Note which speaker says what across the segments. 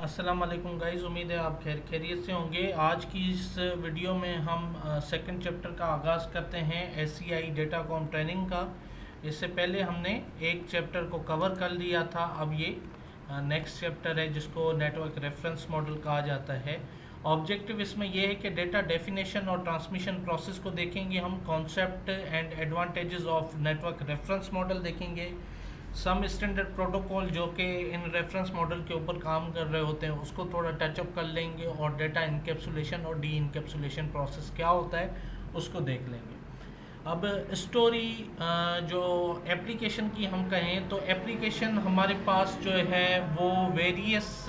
Speaker 1: अस्सलाम वालेकुम गाइस, उम्मीद है आप खैरियत से होंगे। आज की इस वीडियो में हम सेकंड चैप्टर का आगाज़ करते हैं एससीआई डेटाकॉम ट्रेनिंग का। इससे पहले हमने एक चैप्टर को कवर कर लिया था। अब ये नेक्स्ट चैप्टर है जिसको नेटवर्क रेफरेंस मॉडल कहा जाता है। ऑब्जेक्टिव इसमें यह है कि डेटा डेफिनेशन और ट्रांसमिशन प्रोसेस को देखेंगे हम। Concept and advantages of network reference model देखेंगे। सम स्टैंडर्ड प्रोटोकॉल जो कि इन रेफरेंस मॉडल के ऊपर काम कर रहे होते हैं उसको थोड़ा टचअप कर लेंगे, और डेटा इनकेप्सुलेशन और डी इनकेप्सुलेशन प्रोसेस क्या होता है उसको देख लेंगे। अब स्टोरी जो एप्लीकेशन की हम कहें तो एप्लीकेशन हमारे पास जो है वो वेरियस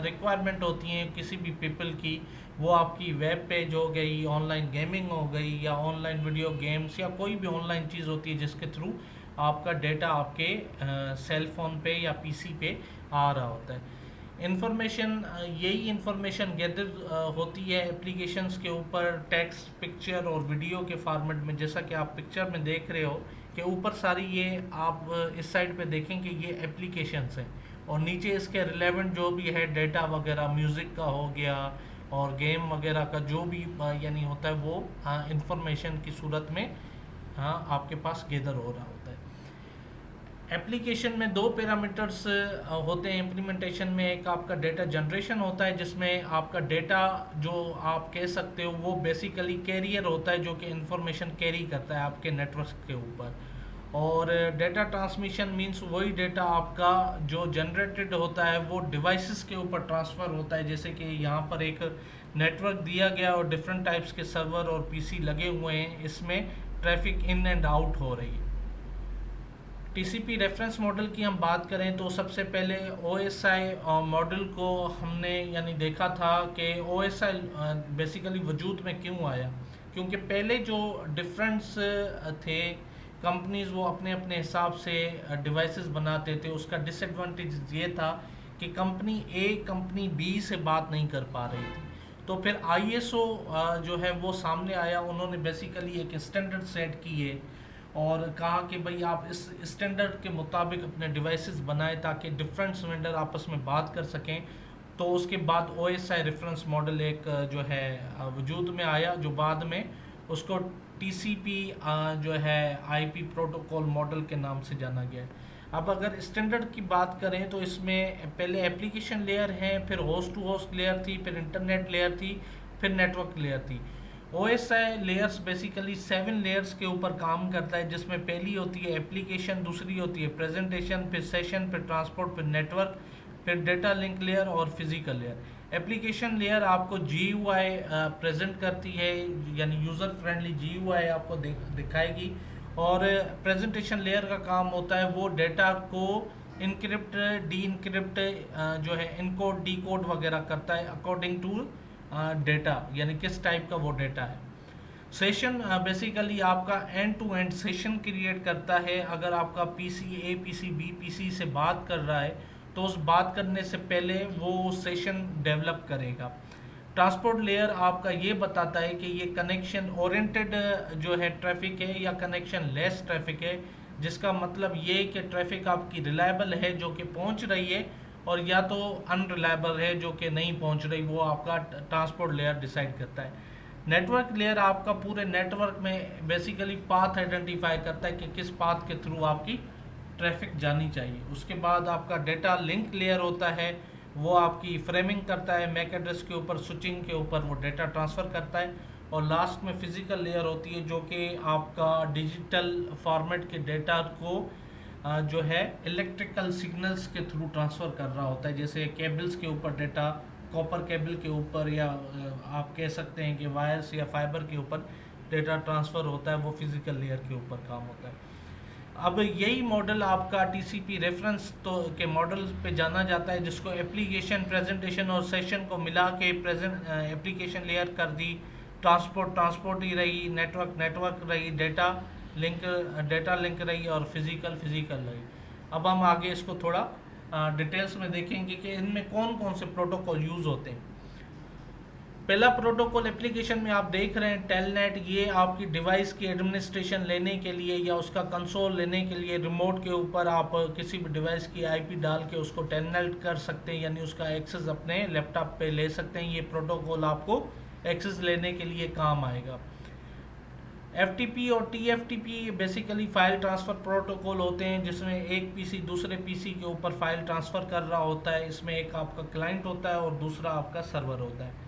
Speaker 1: रिक्वायरमेंट होती हैं किसी भी पीपल की। वो आपकी वेब पेज हो गई, ऑनलाइन गेमिंग हो गई, या ऑनलाइन वीडियो गेम्स, या कोई भी ऑनलाइन चीज़ होती है जिसके थ्रू आपका डेटा आपके सेल फोन पे या पीसी पे आ रहा होता है। इंफॉर्मेशन, यही इंफॉर्मेशन गैदर होती है एप्लीकेशंस के ऊपर टेक्स्ट, पिक्चर और वीडियो के फॉर्मेट में। जैसा कि आप पिक्चर में देख रहे हो कि ऊपर सारी ये आप इस साइड पे देखेंगे ये एप्लीकेशंस हैं, और नीचे इसके रिलेवेंट जो भी है डेटा वगैरह, म्यूज़िक का हो गया और गेम वगैरह का जो भी यानी होता है वो इंफॉर्मेशन की सूरत में आपके पास गैदर हो रहा होता है। एप्लीकेशन में दो पैरामीटर्स होते हैं इम्प्लीमेंटेशन में। एक आपका डेटा जनरेशन होता है जिसमें आपका डेटा जो आप कह सकते हो वो बेसिकली कैरियर होता है जो कि इंफॉर्मेशन कैरी करता है आपके नेटवर्क के ऊपर। और डेटा ट्रांसमिशन मींस वही डेटा आपका जो जनरेटेड होता है वो डिवाइसेस के ऊपर ट्रांसफ़र होता है। जैसे कि यहाँ पर एक नेटवर्क दिया गया और डिफरेंट टाइप्स के सर्वर और पीसी लगे हुए हैं, इसमें ट्रैफिक इन एंड आउट हो रही है। टीसीपी रेफरेंस मॉडल की हम बात करें तो सबसे पहले ओएसआई मॉडल को हमने यानी देखा था कि ओएसआई बेसिकली वजूद में क्यों आया, क्योंकि पहले जो डिफरेंस थे कंपनीज वो अपने अपने हिसाब से डिवाइसेस बनाते थे। उसका डिसएडवांटेज ये था कि कंपनी ए कंपनी बी से बात नहीं कर पा रही थी। तो फिर आईएसओ जो है वो सामने आया। उन्होंने बेसिकली एक स्टैंडर्ड सेट किए और कहा कि भाई आप इस स्टैंडर्ड के मुताबिक अपने डिवाइसेस बनाएं ताकि डिफरेंट वेंडर आपस में बात कर सकें। तो उसके बाद ओएसआई रेफरेंस मॉडल एक जो है वजूद में आया, जो बाद में उसको टीसीपी जो है आईपी प्रोटोकॉल मॉडल के नाम से जाना गया है। अब अगर स्टैंडर्ड की बात करें तो इसमें पहले एप्लीकेशन लेयर है, फिर होस्ट टू होस्ट लेयर थी, फिर इंटरनेट लेयर थी, फिर नेटवर्क लेयर थी। ओएसआई लेयर्स बेसिकली 7 लेयर्स के ऊपर काम करता है, जिसमें पहली होती है एप्लीकेशन, दूसरी होती है प्रेजेंटेशन, फिर सेशन, फिर ट्रांसपोर्ट, फिर नेटवर्क, फिर डेटा लिंक लेयर और फिजिकल लेयर। एप्लीकेशन लेयर आपको जीयूआई प्रेजेंट करती है, यानी यूज़र फ्रेंडली जीयूआई आपको दिखाएगी। और प्रेजेंटेशन लेयर का काम होता है वो डेटा को इनक्रिप्ट, डी इनक्रिप्ट जो है इनकोड डीकोड वगैरह करता है अकॉर्डिंग टू डेटा, यानी किस टाइप का वो डेटा है। सेशन बेसिकली आपका end to end session create करता है। अगर आपका PC A PC B PC से बात कर रहा है तो उस बात करने से पहले वो सेशन डेवलप करेगा। ट्रांसपोर्ट लेयर आपका ये बताता है कि ये कनेक्शन ओरिएंटेड जो है ट्रैफिक है या कनेक्शन लेस ट्रैफिक है, जिसका मतलब ये कि ट्रैफिक आपकी रिलायबल है जो कि पहुंच रही है, और या तो अनरिलायबल है जो कि नहीं पहुंच रही। वो आपका ट्रांसपोर्ट लेयर डिसाइड करता है। नेटवर्क लेयर आपका पूरे नेटवर्क में बेसिकली पाथ आइडेंटिफाई करता है कि किस पाथ के थ्रू आपकी ट्रैफिक जानी चाहिए। उसके बाद आपका डेटा लिंक लेयर होता है, वो आपकी फ्रेमिंग करता है, मैक एड्रेस के ऊपर, स्विचिंग के ऊपर वो डेटा ट्रांसफ़र करता है। और लास्ट में फिजिकल लेयर होती है जो कि आपका डिजिटल फॉर्मेट के डेटा को जो है इलेक्ट्रिकल सिग्नल्स के थ्रू ट्रांसफ़र कर रहा होता है। जैसे केबल्स के ऊपर डेटा, कॉपर केबल के ऊपर, या आप कह सकते हैं कि वायर्स या फाइबर के ऊपर डेटा ट्रांसफ़र होता है, वो फिजिकल लेयर के ऊपर काम होता है। अब यही मॉडल आपका टीसीपी रेफरेंस तो के मॉडल पे जाना जाता है, जिसको एप्लीकेशन, प्रेजेंटेशन और सेशन को मिला के एप्लीकेशन लेयर कर दी, ट्रांसपोर्ट ही रही, नेटवर्क रही, डेटा लिंक रही, और फिजिकल रही। अब हम आगे इसको थोड़ा डिटेल्स में देखेंगे कि इनमें कौन कौन से प्रोटोकॉल यूज़ होते हैं। पहला प्रोटोकॉल एप्लीकेशन में आप देख रहे हैं टेलनेट, ये आपकी डिवाइस की एडमिनिस्ट्रेशन लेने के लिए या उसका कंसोल लेने के लिए रिमोट के ऊपर आप किसी भी डिवाइस की आईपी डाल के उसको टेलनेट कर सकते हैं, यानी उसका एक्सेस अपने लैपटॉप पे ले सकते हैं। ये प्रोटोकॉल आपको एक्सेस लेने के लिए काम आएगा। FTP और TFTP basically file transfer protocol होते हैं, जिसमें एक पीसी दूसरे पीसी के ऊपर फाइल ट्रांसफ़र कर रहा होता है। इसमें एक आपका क्लाइंट होता है और दूसरा आपका सर्वर होता है।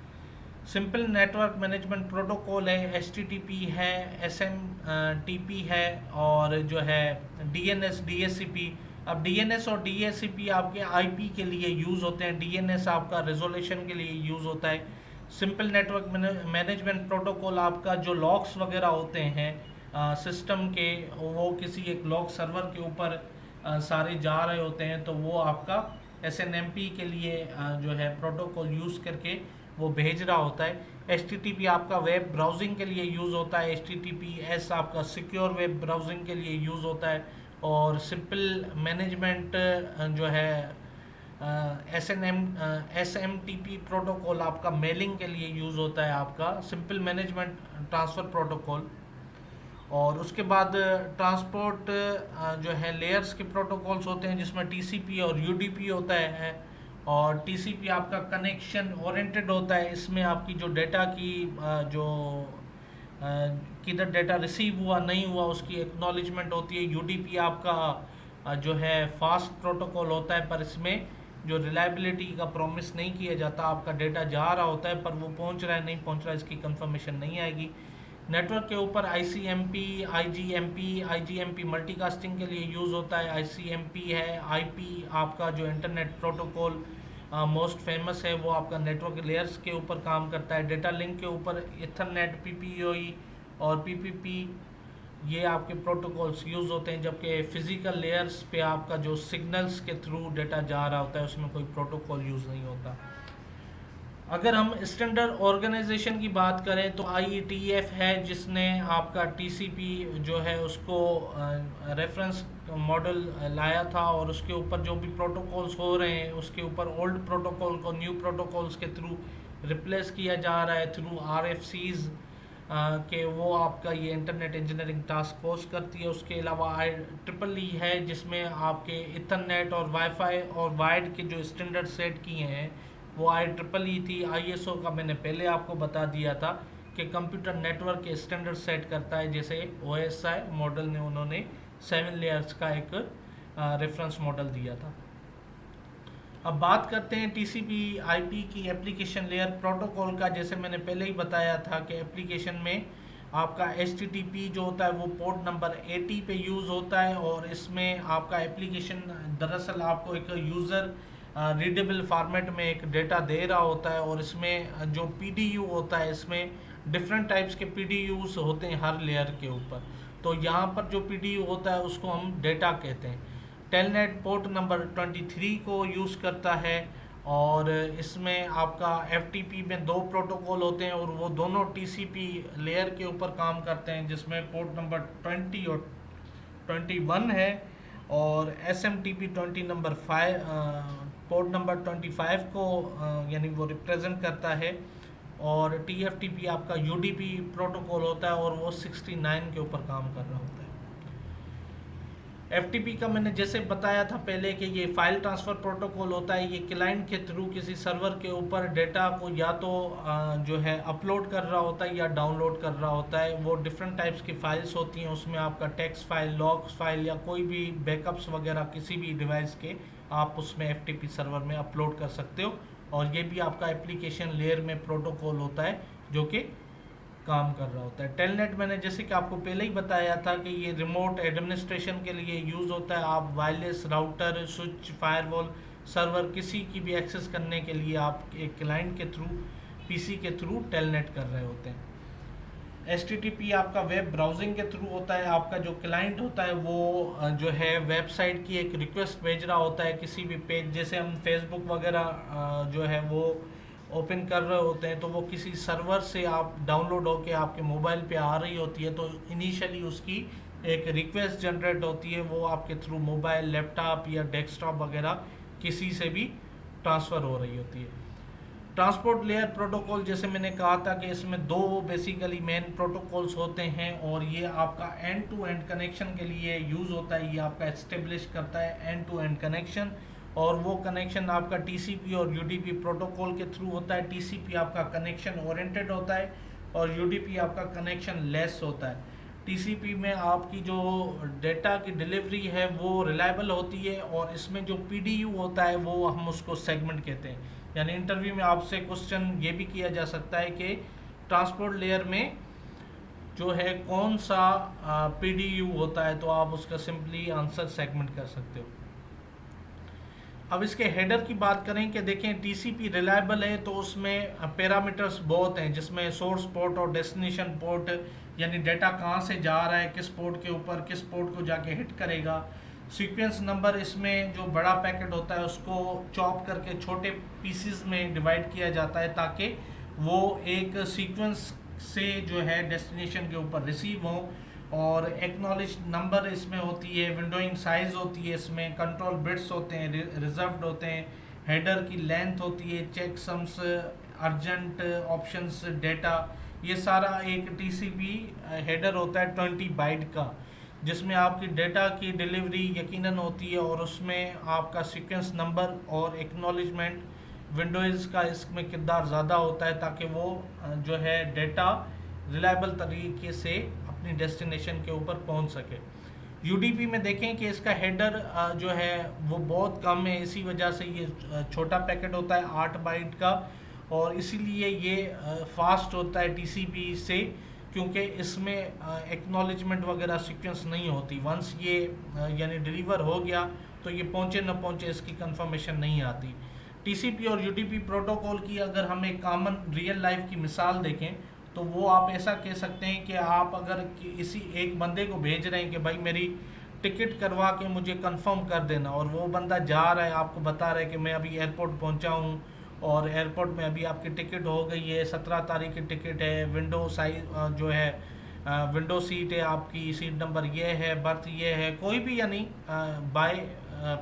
Speaker 1: सिंपल नेटवर्क मैनेजमेंट प्रोटोकॉल है, HTTP है, SMTP है और जो है DNS DHCP। अब DNS और DHCP आपके IP के लिए यूज़ होते हैं, DNS आपका रेजोल्यूशन के लिए यूज़ होता है। सिंपल नेटवर्क मैनेजमेंट प्रोटोकॉल आपका जो लॉग्स वगैरह होते हैं सिस्टम के, वो किसी एक लॉग सर्वर के ऊपर सारे जा रहे होते हैं, तो वो आपका SNMP के लिए जो है प्रोटोकॉल यूज़ करके वो भेज रहा होता है। HTTP आपका वेब ब्राउजिंग के लिए यूज़ होता है, HTTPS आपका सिक्योर वेब ब्राउजिंग के लिए यूज़ होता है। और सिंपल मैनेजमेंट जो है SMTP प्रोटोकॉल आपका मेलिंग के लिए यूज़ होता है, आपका सिंपल मैनेजमेंट ट्रांसफ़र प्रोटोकॉल। और उसके बाद ट्रांसपोर्ट जो है लेयर्स के प्रोटोकॉल्स होते हैं, जिसमें TCP और UDP होता है। और TCP आपका कनेक्शन ओरिएंटेड होता है, इसमें आपकी जो डेटा की जो किधर डेटा रिसीव हुआ नहीं हुआ उसकी एक्नॉलेजमेंट होती है। UDP आपका जो है फास्ट प्रोटोकॉल होता है, पर इसमें जो रिलायबिलिटी का प्रॉमिस नहीं किया जाता। आपका डेटा जा रहा होता है पर वो पहुंच रहा है नहीं पहुंच रहा है इसकी कंफर्मेशन नहीं आएगी। नेटवर्क के ऊपर ICMP, IGMP मल्टीकास्टिंग के लिए यूज़ होता है। ICMP है IP आपका जो इंटरनेट प्रोटोकॉल मोस्ट फेमस है, वो आपका नेटवर्क लेयर्स के ऊपर काम करता है। डेटा लिंक के ऊपर इथरनेट, PPOE और PPP ये आपके प्रोटोकॉल्स यूज़ होते हैं। जबकि फिजिकल लेयर्स पे आपका जो सिग्नल्स के थ्रू डेटा जा रहा होता है उसमें कोई प्रोटोकॉल यूज़ नहीं होता। अगर हम स्टैंडर्ड ऑर्गेनाइजेशन की बात करें तो IETF है, जिसने आपका TCP जो है उसको रेफरेंस मॉडल लाया था, और उसके ऊपर जो भी प्रोटोकॉल्स हो रहे हैं उसके ऊपर ओल्ड प्रोटोकॉल को न्यू प्रोटोकॉल्स के थ्रू रिप्लेस किया जा रहा है थ्रू RFCs के। वो आपका ये इंटरनेट इंजीनियरिंग टास्क फोर्स करती है। उसके अलावा IEEE है, जिसमें आपके इथरनेट और वाईफाई और वाइड के जो स्टैंडर्ड सेट किए हैं वो IEEE थी। ISO का मैंने पहले आपको बता दिया था कि कंप्यूटर नेटवर्क के स्टैंडर्ड सेट करता है, जैसे OSI मॉडल ने उन्होंने 7 लेयर्स का एक रेफरेंस मॉडल दिया था। अब बात करते हैं TCP IP की एप्लीकेशन लेयर प्रोटोकॉल का। जैसे मैंने पहले ही बताया था कि एप्लीकेशन में आपका HTTP जो होता है वो पोर्ट नंबर 80 पे यूज़ होता है, और इसमें आपका एप्लीकेशन दरअसल आपको एक यूज़र रीडेबल फॉर्मेट में एक डेटा दे रहा होता है। और इसमें जो PDU होता है, इसमें डिफरेंट टाइप्स के PDUs होते हैं हर लेयर के ऊपर। तो यहाँ पर जो PDU होता है उसको हम डेटा कहते हैं। टेलनेट पोर्ट नंबर 23 को यूज़ करता है, और इसमें आपका FTP में 2 प्रोटोकॉल होते हैं और वो दोनों TCP लेयर के ऊपर काम करते हैं, जिसमें पोर्ट नंबर 20 और 21 है। और SMTP 20 नंबर 5 पोर्ट नंबर 25 को यानी वो रिप्रेजेंट करता है। और TFTP आपका UDP प्रोटोकॉल होता है और वो 69 के ऊपर काम कर रहा होता है। FTP का मैंने जैसे बताया था पहले कि ये फाइल ट्रांसफ़र प्रोटोकॉल होता है। ये क्लाइंट के थ्रू किसी सर्वर के ऊपर डेटा को या तो जो है अपलोड कर रहा होता है या डाउनलोड कर रहा होता है। वो डिफरेंट टाइप्स की फाइल्स होती हैं, उसमें आपका टेक्स्ट फाइल, लॉग्स फाइल या कोई भी बैकअप्स वगैरह किसी भी डिवाइस के आप उसमें FTP सर्वर में अपलोड कर सकते हो। और ये भी आपका एप्लीकेशन लेयर में प्रोटोकॉल होता है जो कि काम कर रहा होता है। टेलनेट मैंने जैसे कि आपको पहले ही बताया था कि ये रिमोट एडमिनिस्ट्रेशन के लिए यूज़ होता है। आप wireless router, switch, firewall, server किसी की भी एक्सेस करने के लिए आप एक क्लाइंट के थ्रू, PC के थ्रू टेलनेट कर रहे होते हैं। HTTP आपका वेब ब्राउजिंग के थ्रू होता है। आपका जो क्लाइंट होता है वो जो है वेबसाइट की एक रिक्वेस्ट भेज रहा होता है किसी भी पेज, जैसे हम फेसबुक वगैरह जो है वो ओपन कर रहे होते हैं, तो वो किसी सर्वर से आप डाउनलोड होके आपके मोबाइल पे आ रही होती है। तो इनिशियली उसकी एक रिक्वेस्ट जनरेट होती है, वो आपके थ्रू मोबाइल, लैपटॉप या डेस्कटॉप वगैरह किसी से भी ट्रांसफ़र हो रही होती है। ट्रांसपोर्ट लेयर प्रोटोकॉल, जैसे मैंने कहा था कि इसमें दो बेसिकली मेन प्रोटोकॉल्स होते हैं और ये आपका एंड टू एंड कनेक्शन के लिए यूज़ होता है। ये आपका एस्टेब्लिश करता है एंड टू एंड कनेक्शन, और वो कनेक्शन आपका टीसीपी और यूडीपी प्रोटोकॉल के थ्रू होता है। टीसीपी आपका कनेक्शन ओरिएंटेड होता है और यूडीपी आपका कनेक्शन लेस होता है। टीसीपी में आपकी जो डेटा की डिलीवरी है वो रिलायबल होती है, और इसमें जो पीडीयू होता है वो हम उसको सेगमेंट कहते हैं। यानी इंटरव्यू में आपसे क्वेश्चन ये भी किया जा सकता है कि ट्रांसपोर्ट लेयर में जो है कौन सा पीडीयू होता है, तो आप उसका सिंपली आंसर सेगमेंट कर सकते हो। अब इसके हेडर की बात करें कि देखें टीसीपी रिलायबल है तो उसमें पैरामीटर्स बहुत हैं, जिसमें सोर्स पोर्ट और डेस्टिनेशन पोर्ट, यानी डेटा कहाँ से जा रहा है, किस पोर्ट के ऊपर, किस पोर्ट को जाके हिट करेगा। सीक्वेंस नंबर, इसमें जो बड़ा पैकेट होता है उसको चॉप करके छोटे पीसीज में डिवाइड किया जाता है ताकि वो एक सीक्वेंस से जो है डेस्टिनेशन के ऊपर रिसीव हो। और एक्नॉलेज नंबर इसमें होती है, विंडोइंग साइज होती है, इसमें कंट्रोल बिट्स होते हैं, रिजर्व्ड होते हैं, हेडर की लेंथ होती है, check sums, urgent options, data, ये सारा एक टीसीपी हेडर होता है 20 बाइट का, जिसमें आपकी डेटा की डिलीवरी यकीनन होती है और उसमें आपका सीक्वेंस नंबर और एक्नॉलेजमेंट विंडोज़ का इसमें किरदार ज़्यादा होता है ताकि वो जो है डेटा रिलायबल तरीके से अपनी डेस्टिनेशन के ऊपर पहुंच सके। यूडीपी में देखें कि इसका हेडर जो है वो बहुत कम है, इसी वजह से ये छोटा पैकेट होता है 8 बाइट का, और इसीलिए ये फास्ट होता है टीसीपी से, क्योंकि इसमें एक्नॉलेजमेंट वगैरह सीक्वेंस नहीं होती। वंस ये यानी डिलीवर हो गया तो ये पहुंचे न पहुंचे इसकी कंफर्मेशन नहीं आती। टीसीपी और यूडीपी प्रोटोकॉल की अगर हम एक कॉमन रियल लाइफ की मिसाल देखें तो वो आप ऐसा कह सकते हैं कि आप अगर किसी एक बंदे को भेज रहे हैं कि भाई मेरी टिकट करवा के मुझे कंफर्म कर देना, और वो बंदा जा रहा है आपको बता रहा है कि मैं अभी एयरपोर्ट पहुंचा हूं और एयरपोर्ट में अभी आपकी टिकट हो गई है, 17 तारीख की टिकट है, विंडो साइज जो है विंडो सीट है, आपकी सीट नंबर ये है, बर्थ ये है, कोई भी यानी बाय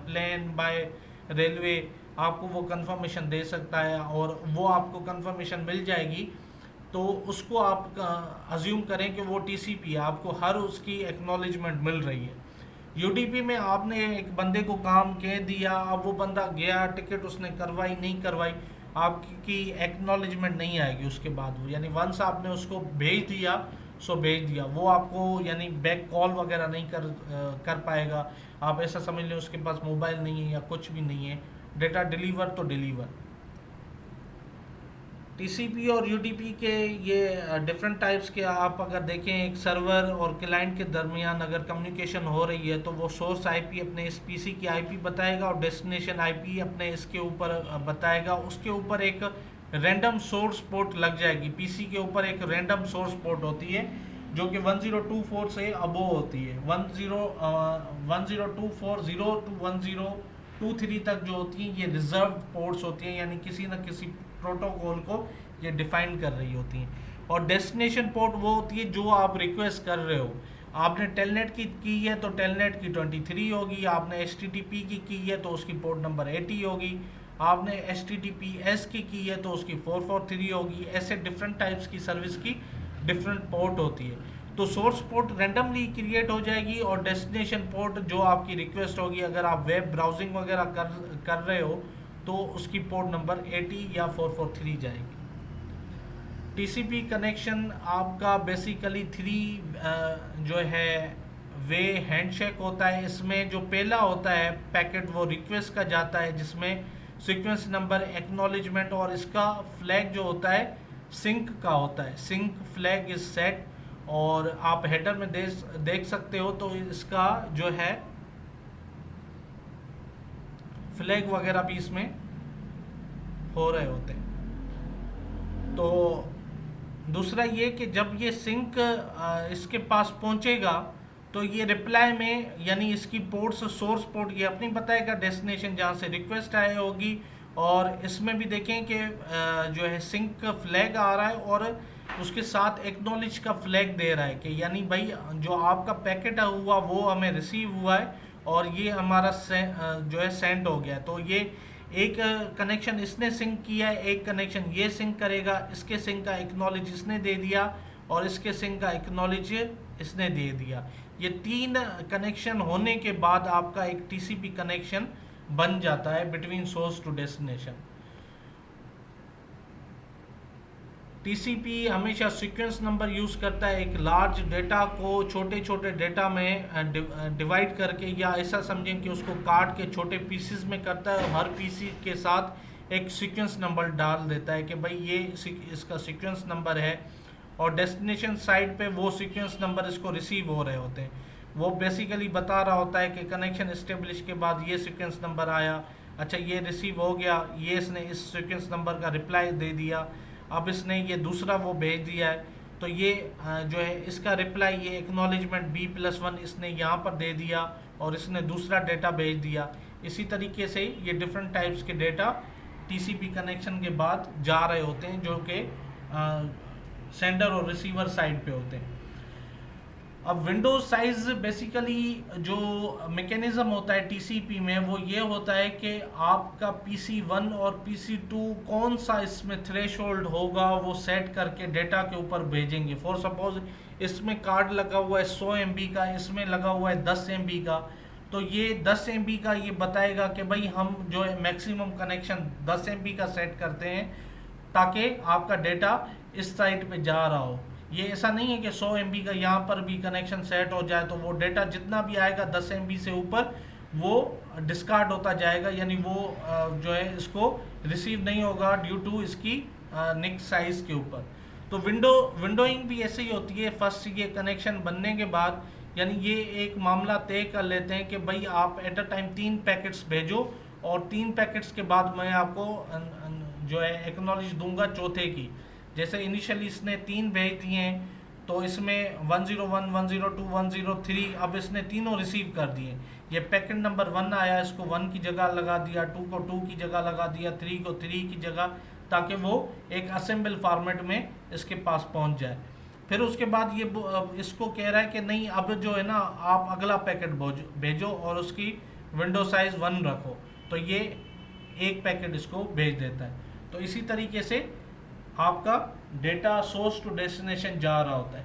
Speaker 1: प्लेन बाय रेलवे आपको वो कंफर्मेशन दे सकता है, और वो आपको कंफर्मेशन मिल जाएगी तो उसको आप अज्यूम करें कि वो टीसीपी है, आपको हर उसकी एक्नॉलेजमेंट मिल रही है। यूडीपी में आपने एक बंदे को काम कह दिया, अब वो बंदा गया, टिकट उसने करवाई नहीं करवाई, आपकी एक्नॉलेजमेंट नहीं आएगी उसके बाद वो, यानी वंस आपने उसको भेज दिया सो भेज दिया, वो आपको यानी बैक कॉल वगैरह नहीं कर पाएगा। आप ऐसा समझ लें उसके पास मोबाइल नहीं है या कुछ भी नहीं है, डेटा डिलीवर तो डिलीवर। टीसीपी और यूडीपी के ये डिफरेंट टाइप्स के आप अगर देखें, एक सर्वर और क्लाइंट के दरमियान अगर कम्युनिकेशन हो रही है तो वो सोर्स आईपी अपने इस पीसी की आईपी बताएगा और डेस्टिनेशन आईपी अपने इसके ऊपर बताएगा। उसके ऊपर एक रैंडम सोर्स पोर्ट लग जाएगी, पीसी के ऊपर एक रैंडम सोर्स पोर्ट होती है जो कि 1024 से अबो होती है। 1024 0 to 1023 तक जो होती हैं ये रिजर्व पोर्ट्स होती हैं, यानी किसी न किसी प्रोटोकॉल को ये डिफाइन कर रही होती हैं। और डेस्टिनेशन पोर्ट वो होती है जो आप रिक्वेस्ट कर रहे हो। आपने टेलनेट की है तो टेलनेट की 23 होगी, आपने एचटीटीपी की है तो उसकी पोर्ट नंबर 80 होगी, आपने एचटीटीपीएस की है तो उसकी 443 होगी। ऐसे डिफरेंट टाइप्स की सर्विस की डिफरेंट पोर्ट होती है। तो सोर्स पोर्ट रैंडमली क्रिएट हो जाएगी और डेस्टिनेशन पोर्ट जो आपकी रिक्वेस्ट होगी, अगर आप वेब ब्राउजिंग वगैरह कर रहे हो तो उसकी पोर्ट नंबर 80 या 443 जाएगी। टीसीपी कनेक्शन आपका बेसिकली 3 जो है वे हैंडशेक होता है। इसमें जो पहला होता है पैकेट वो रिक्वेस्ट का जाता है, जिसमें सीक्वेंस नंबर, एक्नॉलेजमेंट और इसका फ्लैग जो होता है सिंक का होता है। सिंक फ्लैग इज सेट, और आप हेडर में देख सकते हो तो इसका जो है फ्लैग वगैरह भी इसमें हो रहे होते हैं। तो दूसरा ये कि जब ये सिंक इसके पास पहुंचेगा तो ये रिप्लाई में यानी इसकी पोर्ट से सोर्स पोर्ट ये अपनी बताएगा डेस्टिनेशन जहाँ से रिक्वेस्ट आई होगी। और इसमें भी देखें कि जो है सिंक का फ्लैग आ रहा है और उसके साथ एक्नॉलेज का फ्लैग दे रहा है कि यानी भाई जो आपका पैकेट हुआ वो हमें रिसीव हुआ है और ये हमारा जो है सेंड हो गया। तो ये एक कनेक्शन इसने सिंक किया है, एक कनेक्शन ये सिंक करेगा, इसके सिंक का एक्नॉलेज इसने दे दिया और इसके सिंक का एक्नॉलेज इसने दे दिया। ये 3 कनेक्शन होने के बाद आपका एक टीसीपी कनेक्शन बन जाता है between source to destination. TCP हमेशा सीक्वेंस नंबर यूज़ करता है एक लार्ज डेटा को छोटे छोटे डेटा में डिवाइड करके, या ऐसा समझें कि उसको काट के छोटे पीसेस में करता है, हर पीसी के साथ एक सीक्वेंस नंबर डाल देता है कि भाई ये इसका सीक्वेंस नंबर है, और डेस्टिनेशन साइड पे वो सीक्वेंस नंबर इसको रिसीव हो रहे होते हैं। वो बेसिकली बता रहा होता है कि कनेक्शन इस्टेब्लिश के बाद ये सीक्वेंस नंबर आया, अच्छा ये रिसीव हो गया, ये इसने इस सीक्वेंस नंबर का रिप्लाई दे दिया, अब इसने ये दूसरा वो भेज दिया है, तो ये जो है इसका रिप्लाई, ये एक्नॉलेजमेंट B+1 इसने यहाँ पर दे दिया और इसने दूसरा डेटा भेज दिया। इसी तरीके से ये डिफरेंट टाइप्स के डेटा टीसीपी कनेक्शन के बाद जा रहे होते हैं, जो कि सेंडर और रिसीवर साइड पे होते हैं। अब विंडोज साइज बेसिकली जो मैकेनिज्म होता है टीसीपी में वो ये होता है कि आपका PC1 और PC2 कौन सा इसमें थ्रेशोल्ड होगा वो सेट करके डेटा के ऊपर भेजेंगे। फॉर सपोज इसमें कार्ड लगा हुआ है 100 MB का, इसमें लगा हुआ है 10 MB का, तो ये 10 MB का ये बताएगा कि भाई हम जो है मैक्सिमम कनेक्शन 10 MB का सेट करते हैं ताकि आपका डेटा इस साइड पे जा रहा हो। ये ऐसा नहीं है कि 100 MB का यहाँ पर भी कनेक्शन सेट हो जाए तो वो डेटा जितना भी आएगा 10 MB से ऊपर वो डिस्कार्ड होता जाएगा, यानी वो जो है इसको रिसीव नहीं होगा ड्यू टू इसकी निक साइज के ऊपर। तो विंडोइंग भी ऐसे ही होती है। फर्स्ट ये कनेक्शन बनने के बाद यानी ये एक मामला तय कर लेते हैं कि भाई आप एट अ टाइम 3 पैकेट्स भेजो और 3 पैकेट्स के बाद मैं आपको जो है एक्नॉलेज दूंगा चौथे की। जैसे इनिशियली इसने 3 भेज दिए हैं तो इसमें 101, 102, 103 अब इसने तीनों रिसीव कर दिए। ये पैकेट नंबर 1 आया, इसको 1 की जगह लगा दिया, 2 को 2 की जगह लगा दिया, 3 को 3 की जगह, ताकि वो एक असेंबल फॉर्मेट में इसके पास पहुंच जाए। फिर उसके बाद ये इसको कह रहा है कि नहीं अब जो है ना आप अगला पैकेट भेजो और उसकी विंडो साइज 1 रखो, तो ये एक पैकेट इसको भेज देता है। तो इसी तरीके से आपका डेटा सोर्स टू डेस्टिनेशन जा रहा होता है।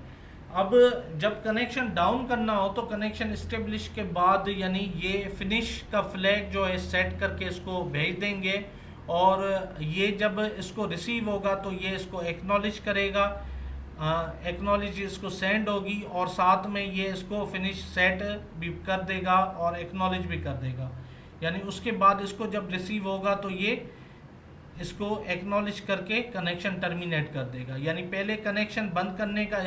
Speaker 1: अब जब कनेक्शन डाउन करना हो तो कनेक्शन इस्टेब्लिश के बाद यानी ये फिनिश का फ्लैग जो है सेट करके इसको भेज देंगे, और ये जब इसको रिसीव होगा तो ये इसको एक्नॉलेज करेगा, एक्नॉलेज इसको सेंड होगी और साथ में ये इसको फिनिश सेट भी कर देगा और एक्नॉलेज भी कर देगा। यानी उसके बाद इसको जब रिसीव होगा तो ये इसको एक्नॉलेज करके कनेक्शन टर्मिनेट कर देगा। यानी पहले कनेक्शन बंद करने का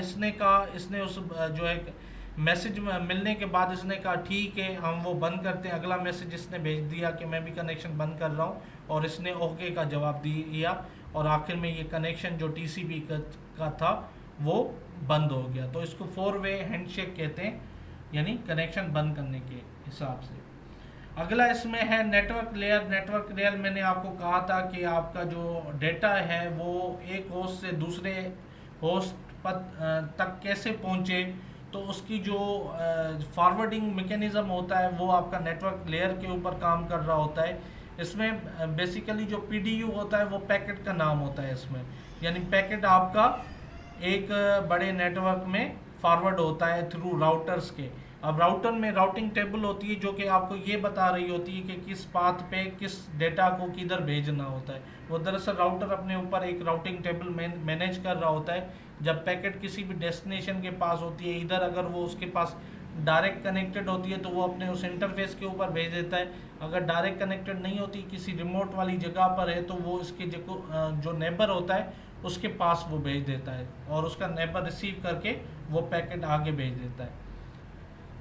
Speaker 1: इसने उस जो है मैसेज मिलने के बाद इसने कहा ठीक है हम वो बंद करते हैं, अगला मैसेज इसने भेज दिया कि मैं भी कनेक्शन बंद कर रहा हूँ और इसने ओके का जवाब दिया और आखिर में ये कनेक्शन जो टीसीपी का था वो बंद हो गया। तो इसको 4 वे हैंडशेक कहते हैं, यानी कनेक्शन बंद करने के हिसाब से। अगला इसमें है नेटवर्क लेयर। नेटवर्क लेयर मैंने आपको कहा था कि आपका जो डेटा है वो एक होस्ट से दूसरे होस्ट तक कैसे पहुंचे, तो उसकी जो फॉरवर्डिंग मैकेनिज्म होता है वो आपका नेटवर्क लेयर के ऊपर काम कर रहा होता है। इसमें बेसिकली जो PDU होता है वो पैकेट का नाम होता है इसमें, यानी पैकेट आपका एक बड़े नेटवर्क में फॉरवर्ड होता है थ्रू राउटर्स के। अब राउटर में राउटिंग टेबल होती है जो कि आपको ये बता रही होती है कि किस पाथ पे किस डेटा को किधर भेजना होता है। वो दरअसल राउटर अपने ऊपर एक राउटिंग टेबल मैनेज कर रहा होता है। जब पैकेट किसी भी डेस्टिनेशन के पास होती है, इधर अगर वो उसके पास डायरेक्ट कनेक्टेड होती है तो वो अपने उस इंटरफेस के ऊपर भेज देता है। अगर डायरेक्ट कनेक्टेड नहीं होती, किसी रिमोट वाली जगह पर है, तो वो इसके जो नेबर होता है उसके पास वो भेज देता है और उसका नेबर रिसीव करके वो पैकेट आगे भेज देता है।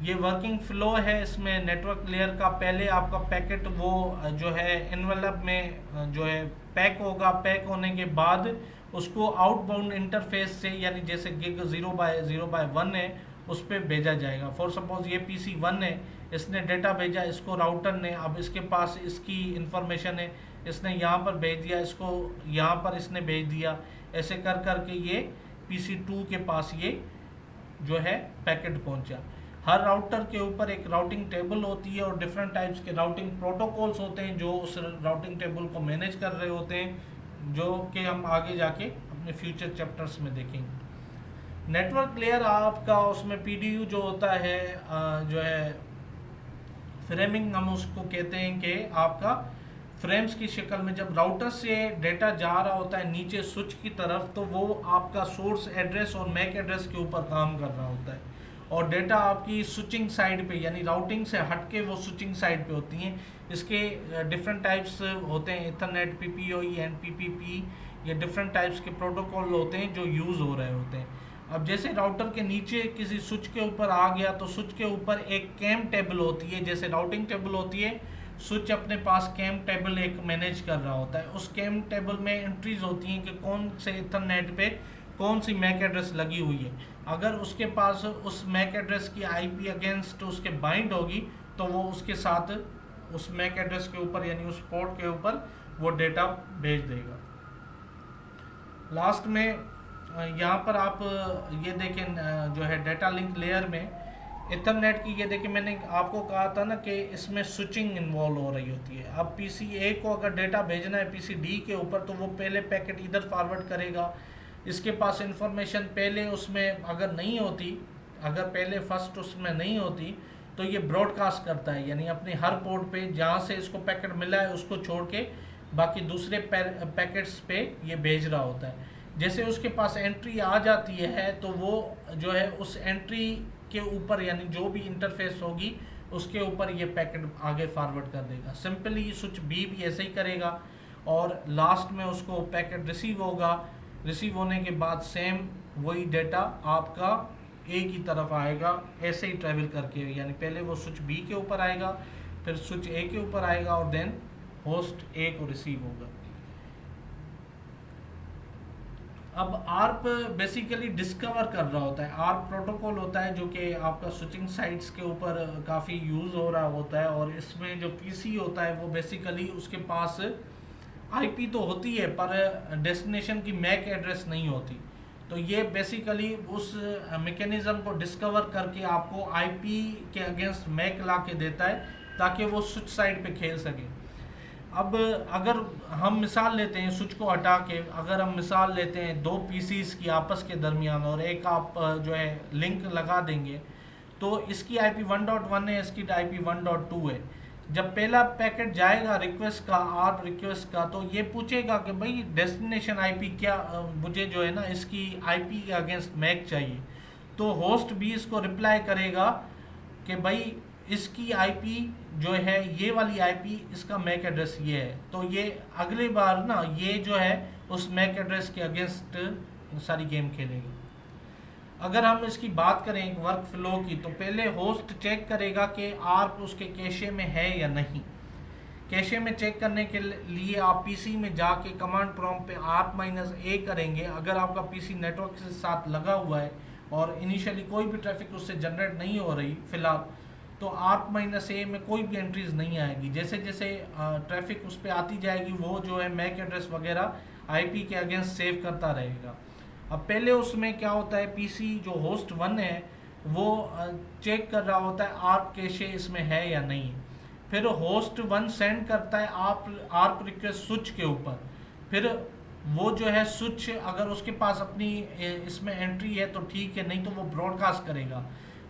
Speaker 1: ये वर्किंग फ्लो है इसमें नेटवर्क लेयर का। पहले आपका पैकेट वो जो है एनवेलप में जो है पैक होगा, पैक होने के बाद उसको आउटबाउंड इंटरफेस से, यानी जैसे गिग 0x0x1 है, उस पर भेजा जाएगा। फॉर सपोज ये PC1 है, इसने डेटा भेजा इसको राउटर ने, अब इसके पास इसकी इंफॉर्मेशन है, इसने यहाँ पर भेज दिया, इसको यहाँ पर इसने भेज दिया, ऐसे कर करके ये PC2 के पास ये जो है पैकेट पहुँचा। हर राउटर के ऊपर एक राउटिंग टेबल होती है और डिफरेंट टाइप्स के राउटिंग प्रोटोकॉल्स होते हैं जो उस राउटिंग टेबल को मैनेज कर रहे होते हैं, जो कि हम आगे जाके अपने फ्यूचर चैप्टर्स में देखेंगे। नेटवर्क लेयर आपका उसमें पीडीयू जो होता है, जो है फ्रेमिंग हम उसको कहते हैं कि आपका फ्रेम्स की शक्ल में जब राउटर से डेटा जा रहा होता है नीचे स्विच की तरफ, तो वो आपका सोर्स एड्रेस और मैक एड्रेस के ऊपर काम कर रहा होता है और डेटा आपकी स्विचिंग साइड पे यानी राउटिंग से हटके वो स्विचिंग साइड पे होती हैं। इसके डिफरेंट टाइप्स होते हैं, इथरनेट, पीपीओई एंड पीपीपी, ये डिफरेंट टाइप्स के प्रोटोकॉल होते हैं जो यूज़ हो रहे होते हैं। अब जैसे राउटर के नीचे किसी स्विच के ऊपर आ गया तो स्विच के ऊपर एक कैम टेबल होती है, जैसे राउटिंग टेबल होती है, स्विच अपने पास कैम टेबल एक मैनेज कर रहा होता है। उस कैम टेबल में एंट्रीज होती हैं कि कौन से इथरनेट पे कौन सी मैक एड्रेस लगी हुई है। अगर उसके पास उस मैक एड्रेस की आईपी अगेंस्ट उसके बाइंड होगी तो वो उसके साथ उस मैक एड्रेस के ऊपर यानी उस पोर्ट के ऊपर वो डेटा भेज देगा। लास्ट में यहाँ पर आप ये देखें जो है डेटा लिंक लेयर में इथरनेट की, ये देखिए मैंने आपको कहा था ना कि इसमें स्विचिंग इन्वॉल्व हो रही होती है। अब पीसी ए को अगर डेटा भेजना है पीसी डी के ऊपर तो वो पहले पैकेट इधर फॉरवर्ड करेगा। इसके पास इंफॉर्मेशन पहले उसमें अगर नहीं होती, अगर पहले फर्स्ट उसमें नहीं होती तो ये ब्रॉडकास्ट करता है, यानी अपने हर पोर्ट पे जहाँ से इसको पैकेट मिला है उसको छोड़ के बाकी दूसरे पैकेट्स पे ये भेज रहा होता है। जैसे उसके पास एंट्री आ जाती है तो वो जो है उस एंट्री के ऊपर यानी जो भी इंटरफेस होगी उसके ऊपर ये पैकेट आगे फॉरवर्ड कर देगा। सिंपली स्विच बी भी ऐसे ही करेगा और लास्ट में उसको पैकेट रिसीव होगा। रिसीव होने के बाद सेम वही डेटा आपका ए की तरफ आएगा, ऐसे ही ट्रैवल करके, यानी पहले वो स्विच बी के ऊपर आएगा, फिर स्विच ए के ऊपर आएगा और देन होस्ट ए को रिसीव होगा। अब आर्प बेसिकली डिस्कवर कर रहा होता है। आर्प प्रोटोकॉल होता है जो कि आपका स्विचिंग साइट्स के ऊपर काफ़ी यूज़ हो रहा होता है और इसमें जो पीसी होता है वो बेसिकली उसके पास आईपी तो होती है पर डेस्टिनेशन की मैक एड्रेस नहीं होती। तो ये बेसिकली उस मैकेनिज्म को डिस्कवर करके आपको आईपी के अगेंस्ट मैक ला के देता है ताकि वो स्विच साइड पे खेल सके। अब अगर हम मिसाल लेते हैं स्विच को हटा के, अगर हम मिसाल लेते हैं दो पीसीस की आपस के दरमियान और एक आप जो है लिंक लगा देंगे तो इसकी आईपी 1.1 है, इसकी आईपी 1.2 है। जब पहला पैकेट जाएगा रिक्वेस्ट का, आर्प रिक्वेस्ट का, तो ये पूछेगा कि भाई डेस्टिनेशन आईपी क्या, मुझे जो है ना इसकी आईपी के अगेंस्ट मैक चाहिए। तो होस्ट भी इसको रिप्लाई करेगा कि भाई इसकी आईपी जो है ये वाली आईपी, इसका मैक एड्रेस ये है। तो ये अगली बार ना ये जो है उस मैक एड्रेस के अगेंस्ट सारी गेम खेलेगी। अगर हम इसकी बात करें एक वर्क फ्लो की, तो पहले होस्ट चेक करेगा कि आर्प उसके कैशे में है या नहीं। कैशे में चेक करने के लिए आप पीसी में जाके कमांड प्रॉम्प्ट पे ARP-A करेंगे। अगर आपका पीसी नेटवर्क के साथ लगा हुआ है और इनिशियली कोई भी ट्रैफिक उससे जनरेट नहीं हो रही फिलहाल, तो ARP-A में कोई भी एंट्रीज नहीं आएगी। जैसे जैसे ट्रैफिक उस पर आती जाएगी वो जो है मैक एड्रेस वगैरह आईपी के अगेंस्ट सेव करता रहेगा। अब पहले उसमें क्या होता है, पीसी जो होस्ट 1 है वो चेक कर रहा होता है आर्प कैशे इसमें है या नहीं। फिर होस्ट 1 सेंड करता है आर्प रिक्वेस्ट स्विच के ऊपर। फिर वो जो है स्विच अगर उसके पास अपनी इसमें एंट्री है तो ठीक है, नहीं तो वो ब्रॉडकास्ट करेगा।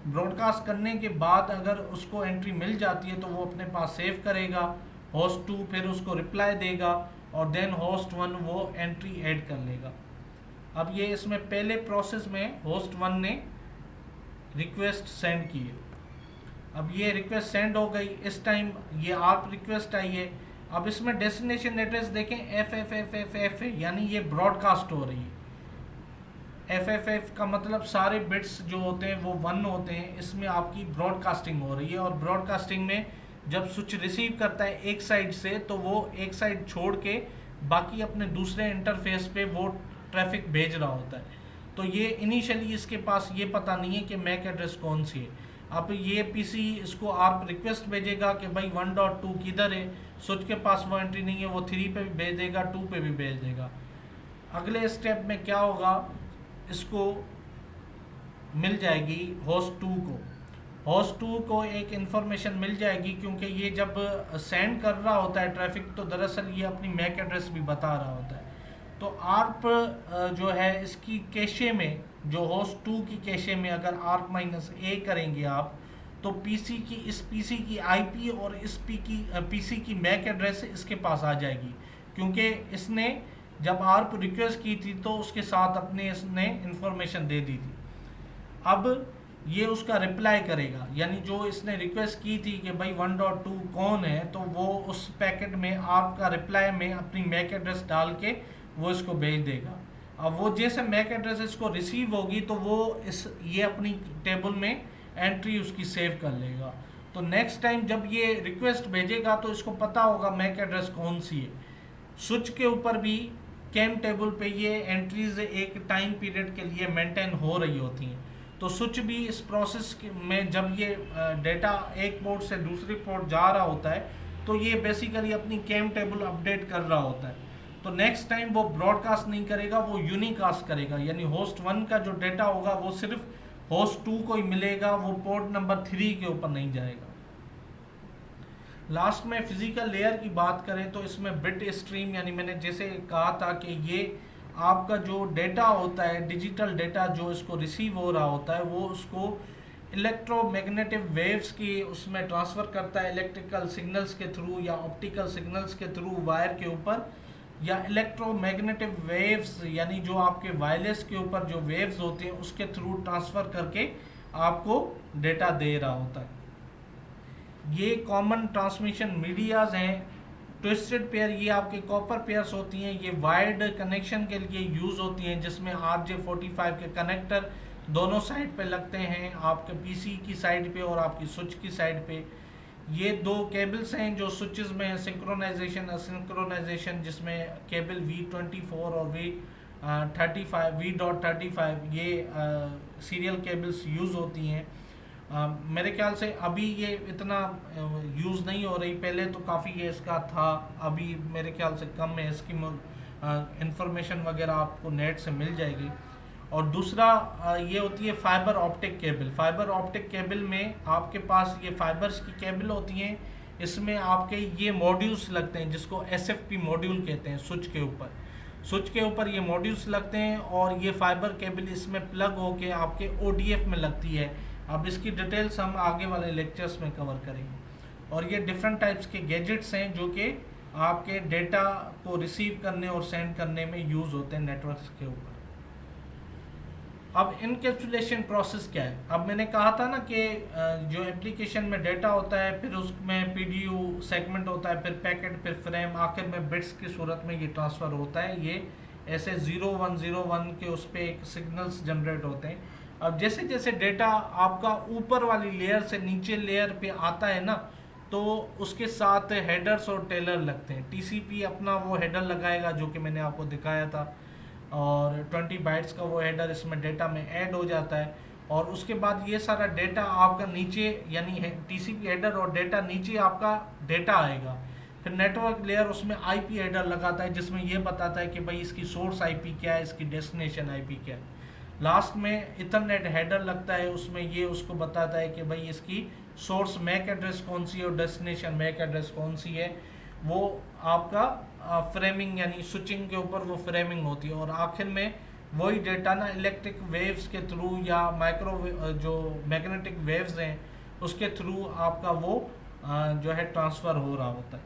Speaker 1: ब्रॉडकास्ट करने के बाद अगर उसको एंट्री मिल जाती है तो वो अपने पास सेव करेगा। होस्ट 2 फिर उसको रिप्लाई देगा और देन होस्ट 1 वो एंट्री ऐड कर लेगा। अब ये इसमें पहले प्रोसेस में होस्ट 1 ने रिक्वेस्ट सेंड की है। अब ये रिक्वेस्ट सेंड हो गई, इस टाइम ये आर्प रिक्वेस्ट आई है। अब इसमें डेस्टिनेशन एड्रेस देखें FFFFF है, यानी ये ब्रॉडकास्ट हो रही है। FFF का मतलब सारे बिट्स जो होते हैं वो 1 होते हैं, इसमें आपकी ब्रॉडकास्टिंग हो रही है। और ब्रॉडकास्टिंग में जब स्विच रिसीव करता है एक साइड से तो वो एक साइड छोड़ के बाकी अपने दूसरे इंटरफेस पे वो ट्रैफिक भेज रहा होता है। तो ये इनिशियली इसके पास ये पता नहीं है कि मैक एड्रेस कौन सी है। अब ये पीसी इसको आर्प रिक्वेस्ट भेजेगा कि भाई 1.2 किधर है। स्विच के पास वो एंट्री नहीं है, वो 3 पे भी भेज देगा, 2 पे भी भेज देगा। अगले स्टेप में क्या होगा, इसको मिल जाएगी होस्ट 2 को। होस्ट 2 को एक इंफॉर्मेशन मिल जाएगी, क्योंकि ये जब सेंड कर रहा होता है ट्रैफिक तो दरअसल ये अपनी मैक एड्रेस भी बता रहा होता है। तो आर्प जो है इसकी कैशे में, जो होस्ट 2 की कैशे में अगर ARP-A करेंगे आप, तो इस पीसी की आईपी और इस पीसी की मैक एड्रेस इसके पास आ जाएगी, क्योंकि इसने जब आर्प रिक्वेस्ट की थी तो उसके साथ अपने इसने इंफॉर्मेशन दे दी थी। अब ये उसका रिप्लाई करेगा, यानी जो इसने रिक्वेस्ट की थी कि भाई 1.2 कौन है, तो वो उस पैकेट में आपका रिप्लाई में अपनी मैक एड्रेस डाल के वो इसको भेज देगा। अब वो जैसे मैक एड्रेस इसको रिसीव होगी तो वो ये अपनी टेबल में एंट्री उसकी सेव कर लेगा। तो नेक्स्ट टाइम जब ये रिक्वेस्ट भेजेगा तो इसको पता होगा मैक एड्रेस कौन सी है। स्विच के ऊपर भी कैम टेबल पे ये एंट्रीज एक टाइम पीरियड के लिए मेंटेन हो रही होती हैं। तो स्विच भी इस प्रोसेस में जब ये डेटा एक पोर्ट से दूसरी पोर्ट जा रहा होता है तो ये बेसिकली अपनी कैम टेबल अपडेट कर रहा होता है। तो नेक्स्ट टाइम वो ब्रॉडकास्ट नहीं करेगा, वो यूनिकास्ट करेगा, यानी होस्ट 1 का जो डेटा होगा वो सिर्फ होस्ट 2 को ही मिलेगा, वो पोर्ट नंबर 3 के ऊपर नहीं जाएगा। लास्ट में फिजिकल लेयर की बात करें तो इसमें बिट स्ट्रीम, यानी मैंने जैसे कहा था कि ये आपका जो डेटा होता है, डिजिटल डेटा जो इसको रिसीव हो रहा होता है, वो उसको इलेक्ट्रोमैग्नेटिक वेव्स की उसमें ट्रांसफ़र करता है, इलेक्ट्रिकल सिग्नल्स के थ्रू या ऑप्टिकल सिग्नल्स के थ्रू वायर के ऊपर, या इलेक्ट्रोमैग्नेटिक वेव्स यानी जो आपके वायरलेस के ऊपर जो वेव्स होते हैं उसके थ्रू ट्रांसफ़र करके आपको डेटा दे रहा होता है। ये कॉमन ट्रांसमिशन मीडियाज हैं। ट्विस्टेड पेयर ये आपके कॉपर पेयर्स होती हैं, ये वायर्ड कनेक्शन के लिए यूज़ होती हैं, जिसमें RJ45 के कनेक्टर दोनों साइड पे लगते हैं, आपके पीसी की साइड पे और आपकी स्विच की साइड पे। ये दो केबल्स हैं जो स्विचेस में सिंक्रोनाइजेशन असिंक्रोनाइजेशन, जिसमें केबल V24 और V.35 ये सीरियल केबल्स यूज़ होती हैं। मेरे ख्याल से अभी ये इतना यूज़ नहीं हो रही, पहले तो काफ़ी ये इसका था, अभी मेरे ख्याल से कम है। इसकी इंफॉर्मेशन वगैरह आपको नेट से मिल जाएगी। और दूसरा ये होती है fibre optic cable. Fibre optic cable में आपके पास ये फाइबर्स की केबल होती हैं, इसमें आपके ये मॉड्यूल्स लगते हैं जिसको SFP मॉड्यूल कहते हैं। स्विच के ऊपर ये मॉड्यूल्स लगते हैं और ये फाइबर केबल इसमें प्लग होके आपके ODF में लगती है। अब इसकी डिटेल्स हम आगे वाले लेक्चर्स में कवर करेंगे। और ये डिफरेंट टाइप्स के गैजेट्स हैं जो कि आपके डेटा को रिसीव करने और सेंड करने में यूज़ होते हैं नेटवर्क्स के ऊपर। अब इनकैप्सुलेशन प्रोसेस क्या है? अब मैंने कहा था ना कि जो एप्लीकेशन में डेटा होता है, फिर उसमें PDU सेगमेंट होता है, फिर पैकेट, फिर फ्रेम, आखिर में बिट्स की सूरत में ये ट्रांसफ़र होता है। ये ऐसे 0101 के उस पर एक सिग्नल्स जनरेट होते हैं। अब जैसे जैसे डेटा आपका ऊपर वाली लेयर से नीचे लेयर पे आता है ना, तो उसके साथ हेडर्स और टेलर लगते हैं। TCP अपना वो हेडर लगाएगा जो कि मैंने आपको दिखाया था, और 20 बाइट्स का वो हेडर इसमें डेटा में ऐड हो जाता है। और उसके बाद ये सारा डेटा आपका नीचे, यानी TCP हेडर और डेटा नीचे आपका डेटा आएगा। फिर नेटवर्क लेयर उसमें IP हेडर लगाता है जिसमें ये बताता है कि भाई इसकी सोर्स IP क्या है, इसकी डेस्टिनेशन IP क्या है। लास्ट में इथरनेट हेडर लगता है, उसमें ये उसको बताता है कि भाई इसकी सोर्स मैक एड्रेस कौन सी है और डेस्टिनेशन मैक एड्रेस कौन सी है। वो आपका फ्रेमिंग यानी स्विचिंग के ऊपर वो फ्रेमिंग होती है। और आखिर में वही डेटा ना इलेक्ट्रिक वेव्स के थ्रू या माइक्रोवेव जो मैग्नेटिक वेव्स हैं उसके थ्रू आपका वो जो है ट्रांसफ़र हो रहा होता है।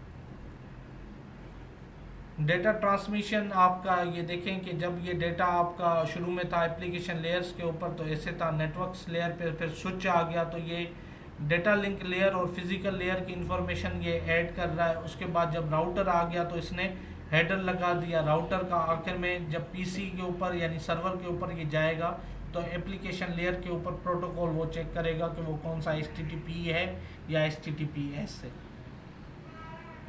Speaker 1: डेटा ट्रांसमिशन आपका ये देखें कि जब ये डेटा आपका शुरू में था एप्लीकेशन लेयर्स के ऊपर तो ऐसे था, नेटवर्क्स लेयर पे फिर स्विच आ गया तो ये डेटा लिंक लेयर और फिजिकल लेयर की इंफॉर्मेशन ये ऐड कर रहा है। उसके बाद जब राउटर आ गया तो इसने हेडर लगा दिया राउटर का। आखिर में जब PC के ऊपर यानी सर्वर के ऊपर ये जाएगा तो एप्लीकेशन लेयर के ऊपर प्रोटोकॉल वो चेक करेगा कि वो कौन सा HTTP है या HTTPS है।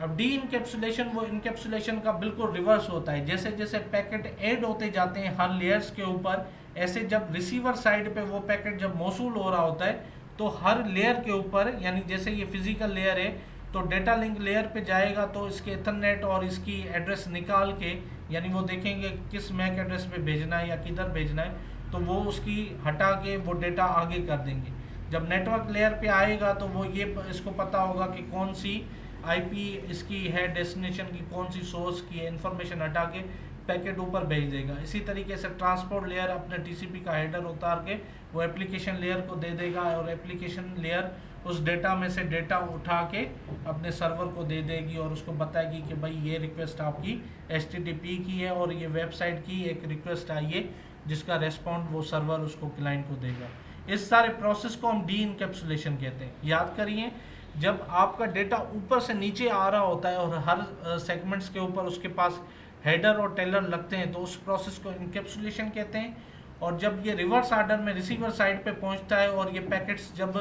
Speaker 1: अब डी इनकैप्सुलेशन वो इनकैप्सुलेशन का बिल्कुल रिवर्स होता है। जैसे जैसे पैकेट ऐड होते जाते हैं हर लेयर्स के ऊपर, ऐसे जब रिसीवर साइड पे वो पैकेट जब मौसूल हो रहा होता है तो हर लेयर के ऊपर, यानी जैसे ये फिजिकल लेयर है तो डेटा लिंक लेयर पे जाएगा तो इसके इथरनेट और इसकी एड्रेस निकाल के, यानी वो देखेंगे किस मैक एड्रेस पे भेजना है या किधर भेजना है, तो वो उसकी हटा के वो डेटा आगे कर देंगे। जब नेटवर्क लेयर पे आएगा तो वो ये इसको पता होगा कि कौन सी आईपी इसकी है, डेस्टिनेशन की कौन सी सोर्स की है, इंफॉर्मेशन हटा के पैकेट ऊपर भेज देगा। इसी तरीके से ट्रांसपोर्ट लेयर अपने टीसीपी का हेडर उतार के वो एप्लीकेशन लेयर को दे देगा, और एप्लीकेशन लेयर उस डेटा में से डेटा उठा के अपने सर्वर को दे देगी और उसको बताएगी कि भाई ये रिक्वेस्ट आपकी HTTP की है और ये वेबसाइट की एक रिक्वेस्ट आई है, जिसका रेस्पॉन्ड वो सर्वर उसको क्लाइंट को देगा। इस सारे प्रोसेस को हम डी इनकैप्सुलेशन कहते हैं। याद करिए, जब आपका डेटा ऊपर से नीचे आ रहा होता है और हर सेगमेंट्स के ऊपर उसके पास हेडर और टेलर लगते हैं तो उस प्रोसेस को इनकैप्सुलेशन कहते हैं। और जब ये रिवर्स ऑर्डर में रिसीवर साइड पे पहुंचता है और ये पैकेट्स जब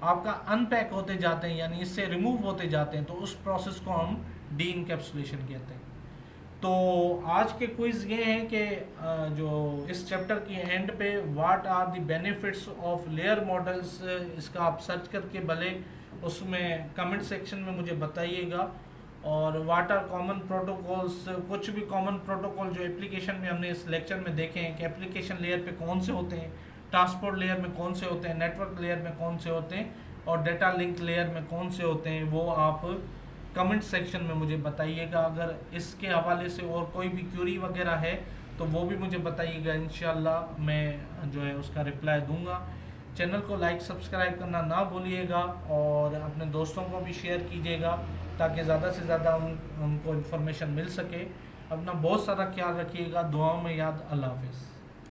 Speaker 1: आपका अनपैक होते जाते हैं, यानी इससे रिमूव होते जाते हैं, तो उस प्रोसेस को हम डी इनकैप्सुलेशन कहते हैं। तो आज के क्विज ये हैं कि जो इस चैप्टर की एंड पे what are the benefits of layer models, इसका आप सर्च करके भले उसमें कमेंट सेक्शन में मुझे बताइएगा। और व्हाट आर कॉमन प्रोटोकॉल्स, कुछ भी कॉमन प्रोटोकॉल जो एप्लीकेशन में हमने इस लेक्चर में देखे हैं कि एप्लीकेशन लेयर पे कौन से होते हैं, ट्रांसपोर्ट लेयर में कौन से होते हैं, नेटवर्क लेयर में कौन से होते हैं और डेटा लिंक लेयर में कौन से होते हैं, वो आप कमेंट सेक्शन में मुझे बताइएगा। अगर इसके हवाले से और कोई भी क्यूरी वगैरह है तो वो भी मुझे बताइएगा, इंशाल्लाह मैं जो है उसका रिप्लाई दूंगा। चैनल को लाइक सब्सक्राइब करना ना भूलिएगा और अपने दोस्तों को भी शेयर कीजिएगा ताकि ज़्यादा से ज़्यादा उनको इन्फॉर्मेशन मिल सके। अपना बहुत सारा ख्याल रखिएगा, दुआओं में याद। अल्लाह हाफिज़।